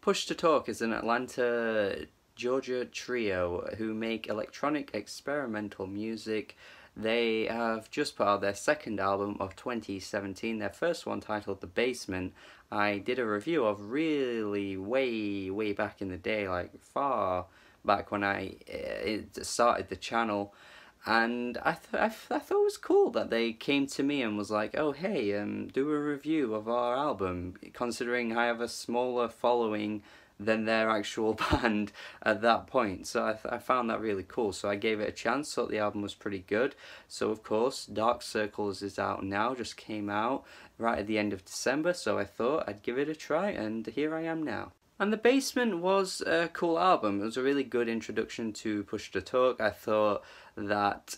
Push to Talk is an Atlanta, Georgia trio who make electronic experimental music. They have just put out their second album of 2017, their first one titled The Basement. I did a review of really way back in the day, like far back when I started the channel. And I thought it was cool that they came to me and was like, oh hey, do a review of our album, considering I have a smaller following than their actual band at that point. So I found that really cool, so I gave it a chance, thought the album was pretty good. So of course Dark Circles is out now, just came out right at the end of December, so I thought I'd give it a try, and here I am now. And The Basement was a cool album. It was a really good introduction to Push to Talk. I thought that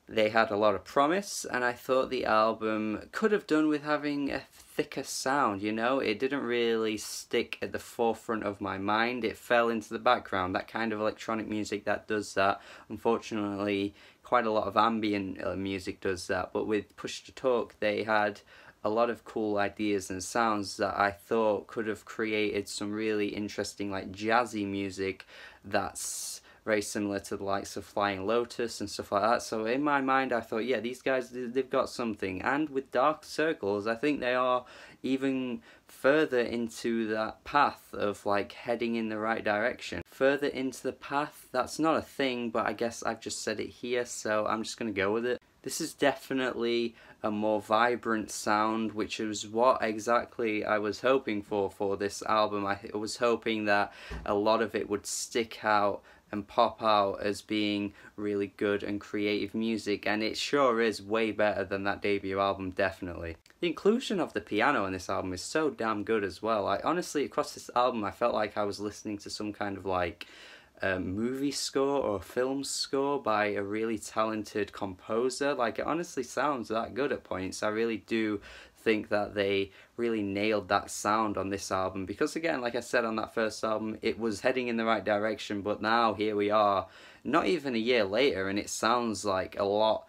they had a lot of promise, and I thought the album could have done with having a thicker sound, you know? It didn't really stick at the forefront of my mind. It fell into the background, that kind of electronic music that does that. Unfortunately, quite a lot of ambient music does that, but with Push to Talk, they had a lot of cool ideas and sounds that I thought could have created some really interesting, like, jazzy music that's very similar to the likes of Flying Lotus and stuff like that. So in my mind I thought, yeah, these guys, they've got something. And with Dark Circles, I think they are even further into that path of like heading in the right direction. Further into the path, that's not a thing, but I guess I've just said it here, so I'm just gonna go with it. This is definitely a more vibrant sound, which is what exactly I was hoping for this album. I was hoping that a lot of it would stick out and pop out as being really good and creative music, and it sure is way better than that debut album, definitely. The inclusion of the piano in this album is so damn good as well. Honestly, across this album I felt like I was listening to some kind of like movie score or film score by a really talented composer. Like, it honestly sounds that good at points. I really do think that they really nailed that sound on this album, because again, like I said on that first album, it was heading in the right direction, but now here we are not even a year later and it sounds like a lot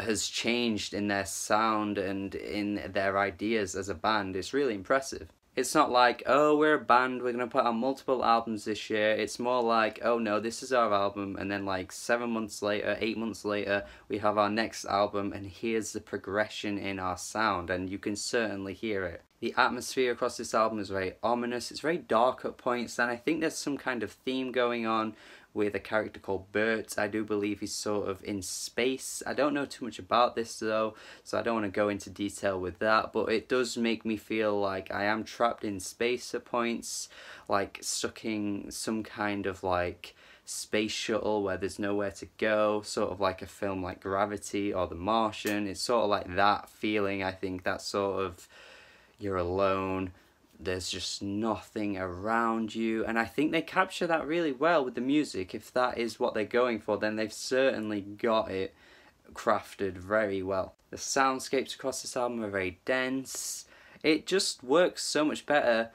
has changed in their sound and in their ideas as a band. It's really impressive. It's not like, oh, we're a band, we're going to put out multiple albums this year. It's more like, oh no, this is our album, and then like 7 months later, 8 months later, we have our next album, and here's the progression in our sound, and you can certainly hear it. The atmosphere across this album is very ominous, it's very dark at points, and I think there's some kind of theme going on with a character called Bert. I do believe he's sort of in space. I don't know too much about this though, so I don't want to go into detail with that, but it does make me feel like I am trapped in space at points, like stuck in some kind of like space shuttle where there's nowhere to go, sort of like a film like Gravity or The Martian. It's sort of like that feeling. I think that sort of, you're alone, there's just nothing around you, and I think they capture that really well with the music. If that is what they're going for, then they've certainly got it crafted very well. The soundscapes across this album are very dense. It just works so much better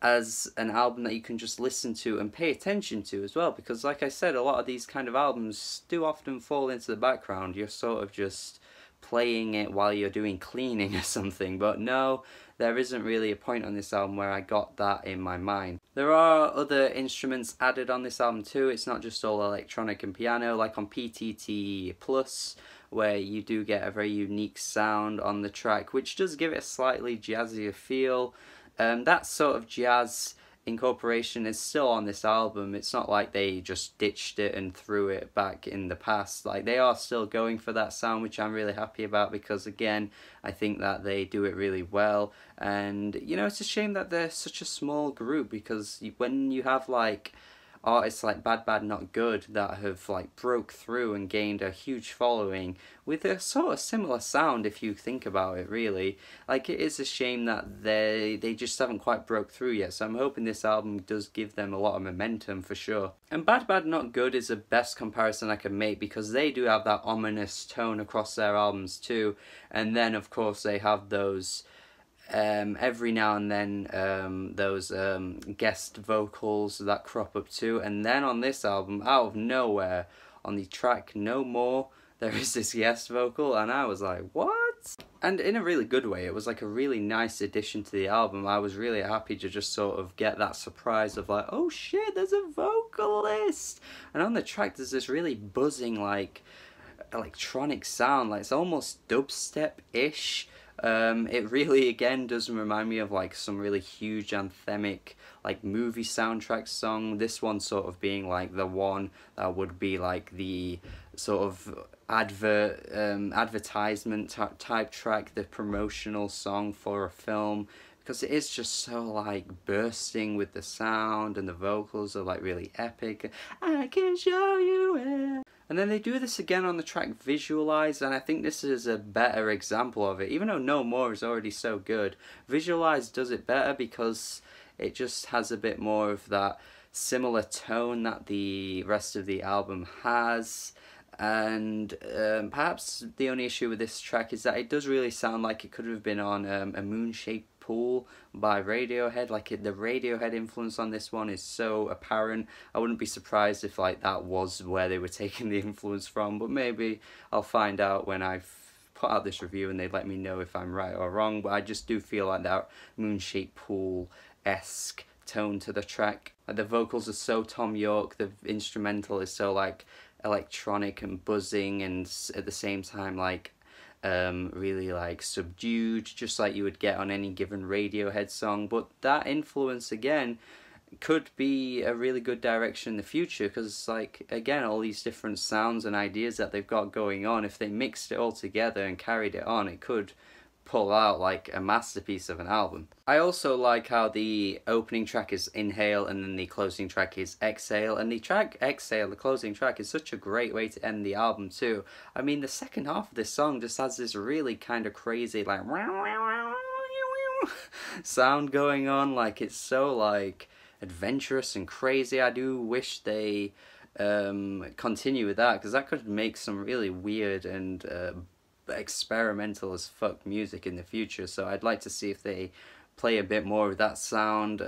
as an album that you can just listen to and pay attention to as well, because like I said, a lot of these kind of albums do often fall into the background. You're sort of just playing it while you're doing cleaning or something, but no, there isn't really a point on this album where I got that in my mind. There are other instruments added on this album too. It's not just all electronic and piano, like on PTT Plus, where you do get a very unique sound on the track, which does give it a slightly jazzier feel. That sort of jazz incorporation is still on this album. It's not like they just ditched it and threw it back in the past. Like, they are still going for that sound, which I'm really happy about, because again, I think that they do it really well. And you know, it's a shame that they're such a small group, because when you have like artists like Bad Bad Not Good that have like broke through and gained a huge following with a sort of similar sound, if you think about it really, like, it is a shame that they just haven't quite broke through yet. So I'm hoping this album does give them a lot of momentum for sure. And Bad Bad Not Good is the best comparison I can make, because they do have that ominous tone across their albums too, and then of course they have those every now and then those guest vocals that crop up too. And then on this album, out of nowhere, on the track No More, there is this guest vocal, and I was like, what? And in a really good way, it was like a really nice addition to the album. I was really happy to just sort of get that surprise of like, oh shit, there's a vocalist! And on the track there's this really buzzing like electronic sound, like it's almost dubstep-ish. It really again does remind me of like some really huge anthemic like movie soundtrack song. This one sort of being like the one that would be like the sort of advertisement type track, the promotional song for a film, because it is just so like bursting with the sound, and the vocals are like really epic. I can show you it. And then they do this again on the track Visualise, and I think this is a better example of it. Even though No More is already so good, Visualise does it better because it just has a bit more of that similar tone that the rest of the album has. And perhaps the only issue with this track is that it does really sound like it could have been on a Moon-Shaped Pool by Radiohead. Like the Radiohead influence on this one is so apparent. I wouldn't be surprised if like that was where they were taking the influence from, but maybe I'll find out when I've put out this review and they let me know if I'm right or wrong. But I just do feel like that Moon-Shaped Pool-esque tone to the track. Like the vocals are so Tom York, the instrumental is so like electronic and buzzing, and at the same time like really like subdued, just like you would get on any given Radiohead song. But that influence again could be a really good direction in the future, because like again all these different sounds and ideas that they've got going on, if they mixed it all together and carried it on, it could pull out like a masterpiece of an album. I also like how the opening track is Inhale and then the closing track is Exhale, and the track Exhale, the closing track, is such a great way to end the album too. I mean, the second half of this song just has this really kind of crazy like sound going on, like it's so like adventurous and crazy. I do wish they continue with that, because that could make some really weird and experimental as fuck music in the future. So I'd like to see if they play a bit more of that sound,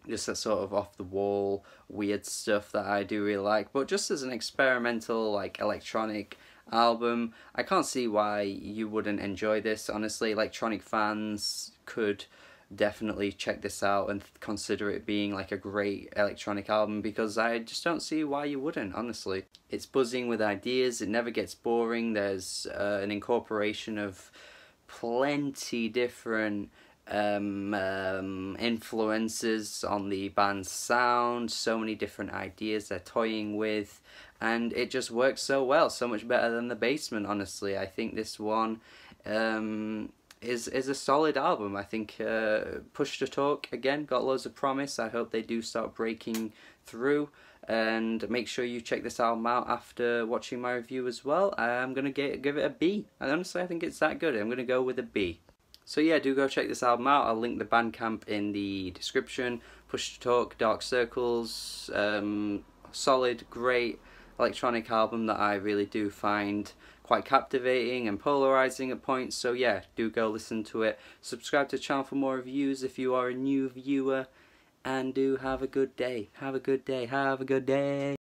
just that sort of off the wall weird stuff that I do really like. But just as an experimental like electronic album, I can't see why you wouldn't enjoy this. Honestly, electronic fans could definitely check this out and consider it being like a great electronic album, because I just don't see why you wouldn't, honestly. It's buzzing with ideas, it never gets boring, there's an incorporation of plenty different influences on the band's sound, so many different ideas they're toying with, and it just works so well, so much better than The Basement, honestly. I think this one is a solid album. I think Push to Talk, again, got loads of promise. I hope they do start breaking through, and make sure you check this album out after watching my review as well. I'm going to give it a B, and honestly I think it's that good. I'm going to go with a B. So yeah, do go check this album out. I'll link the Bandcamp in the description. Push to Talk, Dark Circles, solid, great electronic album that I really do find quite captivating and polarizing at points. So yeah, do go listen to it. Subscribe to the channel for more reviews if you are a new viewer, and do have a good day. Have a good day. Have a good day.